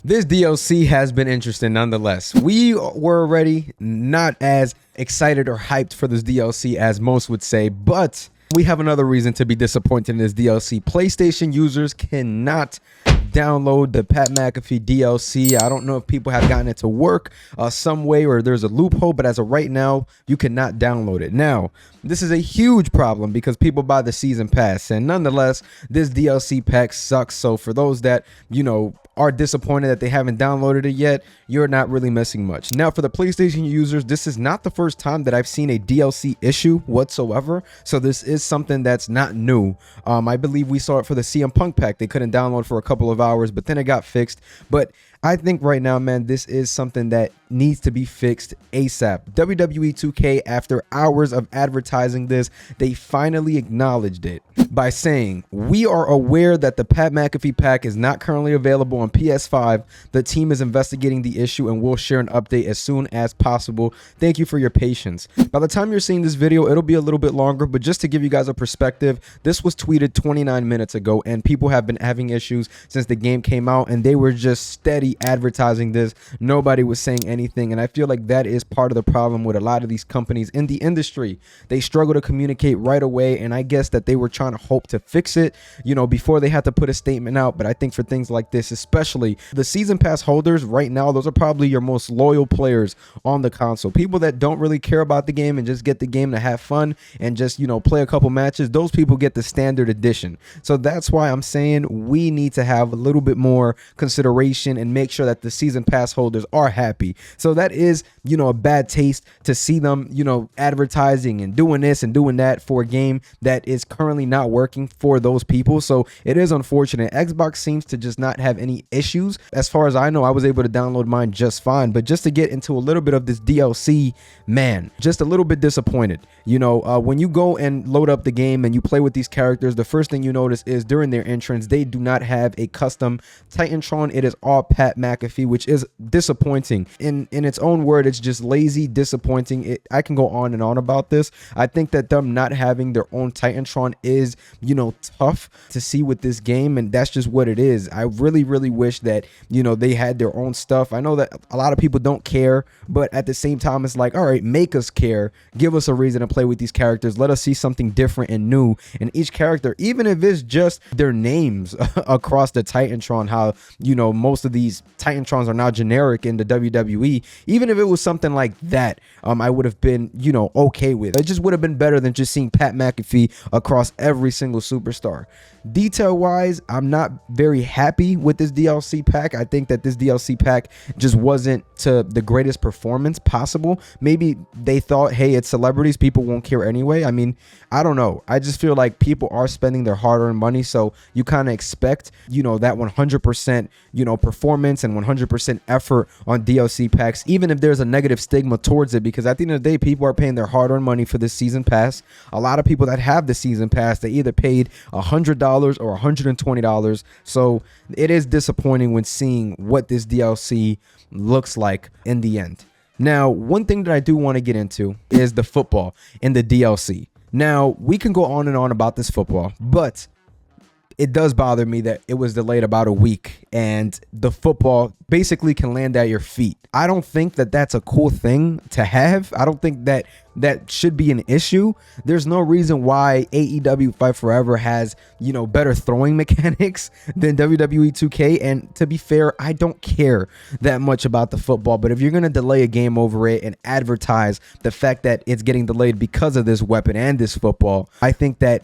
This DLC has been interesting nonetheless. We were already not as excited or hyped for this DLC as most would say, but we have another reason to be disappointed in this DLC. PlayStation users cannot download the Pat McAfee DLC. I don't know if people have gotten it to work some way or there's a loophole, but as of right now, you cannot download it. Now, this is a huge problem because people buy the season pass, and nonetheless, this DLC pack sucks. So for those that, are disappointed that they haven't downloaded it yet, you're not really missing much. Now, for the PlayStation users, this is not the first time that I've seen a DLC issue whatsoever. So this is something that's not new. I believe we saw it for the CM Punk pack. They couldn't download for a couple of hours, but then it got fixed. But I think right now, man, this is something that needs to be fixed ASAP. WWE 2K, after hours of advertising this, they finally acknowledged it by saying, "We are aware that the Pat McAfee pack is not currently available on PS5. The team is investigating the issue and will share an update as soon as possible. Thank you for your patience." By the time you're seeing this video, it'll be a little bit longer, but just to give you guys a perspective, this was tweeted 29 minutes ago, and people have been having issues since the game came out, and they were just steady advertising this. Nobody was saying anything, and I feel like that is part of the problem with a lot of these companies in the industry. They struggle to communicate right away, and I guess that they were trying to hope to fix it, before they had to put a statement out. But I think for things like this, especially the season pass holders right now, those are probably your most loyal players on the console. People that don't really care about the game and just get the game to have fun and just, play a couple matches. Those people get the standard edition. So that's why I'm saying we need to have a little bit more consideration and make sure that the season pass holders are happy. So that is, a bad taste to see them, advertising and doing this and doing that for a game that is currently not working for those people. So it is unfortunate. Xbox seems to just not have any issues. As far as I know, I was able to download mine just fine. But just to get into a little bit of this DLC, man, just a little bit disappointed. When you go and load up the game and you play with these characters, the first thing you notice is during their entrance, they do not have a custom Titantron. It is all Pat McAfee, which is disappointing. In its own word, it's just lazy, disappointing. I can go on and on about this. I think that them not having their own Titantron is, tough to see with this game, and that's just what it is. I really, really wish that, they had their own stuff. I know that a lot of people don't care, but at the same time, it's like, all right, make us care. Give us a reason to play with these characters. Let us see something different and new in each character, even if it's just their names across the Titantron. How, most of these Titantrons are now generic in the WWE. Even if it was something like that, I would have been, okay with it. It just would have been better than just seeing Pat McAfee across every single superstar. Detail wise, I'm not very happy with this DLC pack. I think that this DLC pack just wasn't to the greatest performance possible. Maybe they thought, hey, it's celebrities, people won't care anyway. I mean, I don't know. I just feel like people are spending their hard-earned money, so you kind of expect, that 100%, performance and 100% effort on DLC packs, even if there's a negative stigma towards it, because at the end of the day, people are paying their hard-earned money for this season pass. A lot of people that have the season pass, they either paid $100 or $120. So it is disappointing when seeing what this DLC looks like in the end. Now, one thing that I do want to get into is the football in the DLC. Now, we can go on and on about this football, but it does bother me that it was delayed about a week and the football basically can land at your feet. I don't think that that's a cool thing to have. I don't think that that should be an issue. There's no reason why AEW Fight Forever has, better throwing mechanics than WWE 2K. And to be fair, I don't care that much about the football, but if you're going to delay a game over it and advertise the fact that it's getting delayed because of this weapon and this football, I think that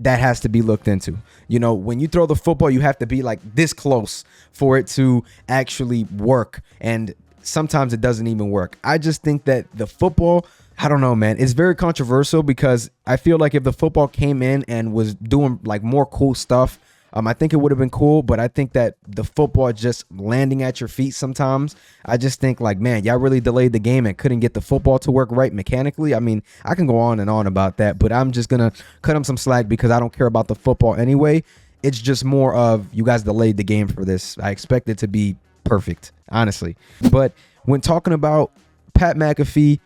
has to be looked into. When you throw the football, you have to be like this close for it to actually work. And sometimes it doesn't even work. I just think that the football, I don't know, man, it's very controversial because I feel like if the football came in and was doing like more cool stuff, I think it would have been cool, but I think that the football just landing at your feet sometimes, I just think like, man, y'all really delayed the game and couldn't get the football to work right mechanically. I mean, I can go on and on about that, but I'm just going to cut them some slack because I don't care about the football anyway. It's just more of you guys delayed the game for this. I expect it to be perfect, honestly. But when talking about Pat McAfee,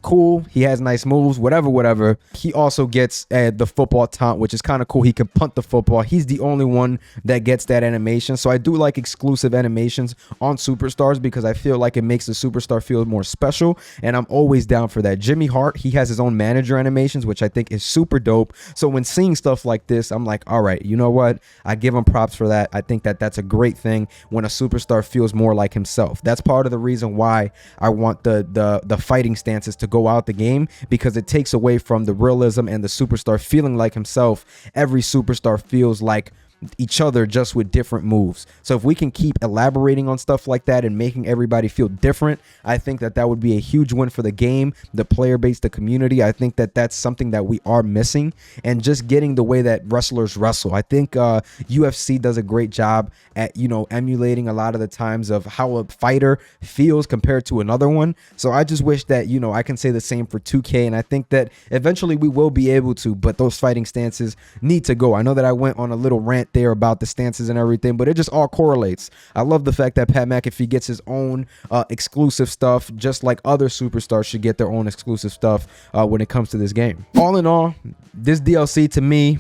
cool. He has nice moves, whatever. He also gets the football taunt, which is kind of cool. He can punt the football. He's the only one that gets that animation. So I do like exclusive animations on superstars because I feel like it makes the superstar feel more special, and I'm always down for that. Jimmy Hart, he has his own manager animations, which I think is super dope. So when seeing stuff like this, I'm like, all right, you know what? I give him props for that. I think that that's a great thing when a superstar feels more like himself. That's part of the reason why I want the fighting stances to go out the game, because it takes away from the realism and the superstar feeling like himself. Every superstar feels like each other, just with different moves. So if we can keep elaborating on stuff like that and making everybody feel different, I think that that would be a huge win for the game, the player base, the community. I think that that's something that we are missing, and just getting the way that wrestlers wrestle. I think UFC does a great job at, you know, emulating a lot of the times of how a fighter feels compared to another one. So I just wish that, you know, I can say the same for 2K, and I think that eventually we will be able to, but those fighting stances need to go. I know that I went on a little rant there about the stances and everything, but it just all correlates. I love the fact that Pat McAfee gets his own exclusive stuff, just like other superstars should get their own exclusive stuff when it comes to this game. All in all, this DLC to me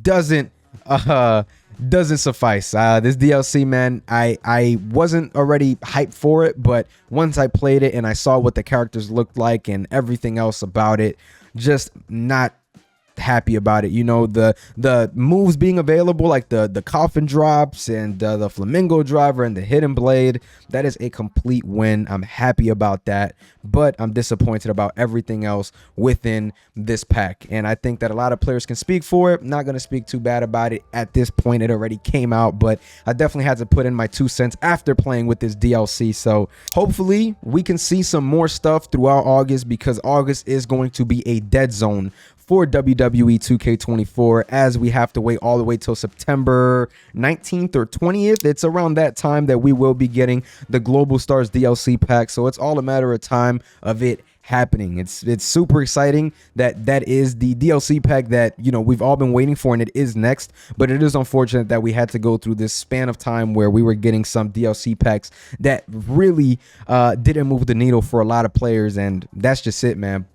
doesn't suffice. This DLC, man, I wasn't already hyped for it, but once I played it and I saw what the characters looked like and everything else about it, just not happy about it. You know, the moves being available, like the coffin drops and the flamingo driver and the hidden blade, that is a complete win. I'm happy about that, but I'm disappointed about everything else within this pack, and I think that a lot of players can speak for it. I'm not going to speak too bad about it at this point. It already came out, but I definitely had to put in my 2 cents after playing with this DLC. So hopefully we can see some more stuff throughout August, because August is going to be a dead zone for WWE 2K24, as we have to wait all the way till September 19th or 20th. It's around that time that we will be getting the Global Stars DLC pack, so it's all a matter of time of it happening. It's super exciting that that is the DLC pack that, you know, we've all been waiting for, and it is next. But it is unfortunate that we had to go through this span of time where we were getting some DLC packs that really didn't move the needle for a lot of players, and that's just it, man.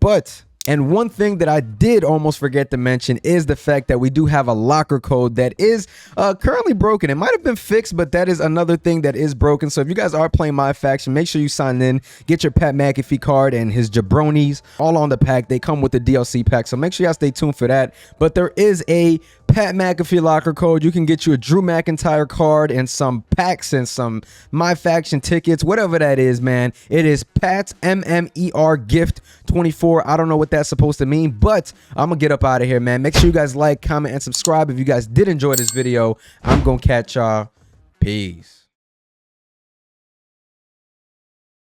And one thing that I did almost forget to mention is the fact that we do have a locker code that is currently broken. It might have been fixed, but that is another thing that is broken. So if you guys are playing my faction, make sure you sign in, get your Pat McAfee card and his jabronis all on the pack. They come with the DLC pack, so make sure y'all stay tuned for that. But there is a Pat McAfee locker code. You can get you a Drew McIntyre card and some packs and some My Faction tickets, whatever that is, man. It is Pat's MMER Gift 24. I don't know what that's supposed to mean, but I'm gonna get up out of here, man. Make sure you guys like, comment, and subscribe if you guys did enjoy this video. I'm gonna catch y'all. Peace.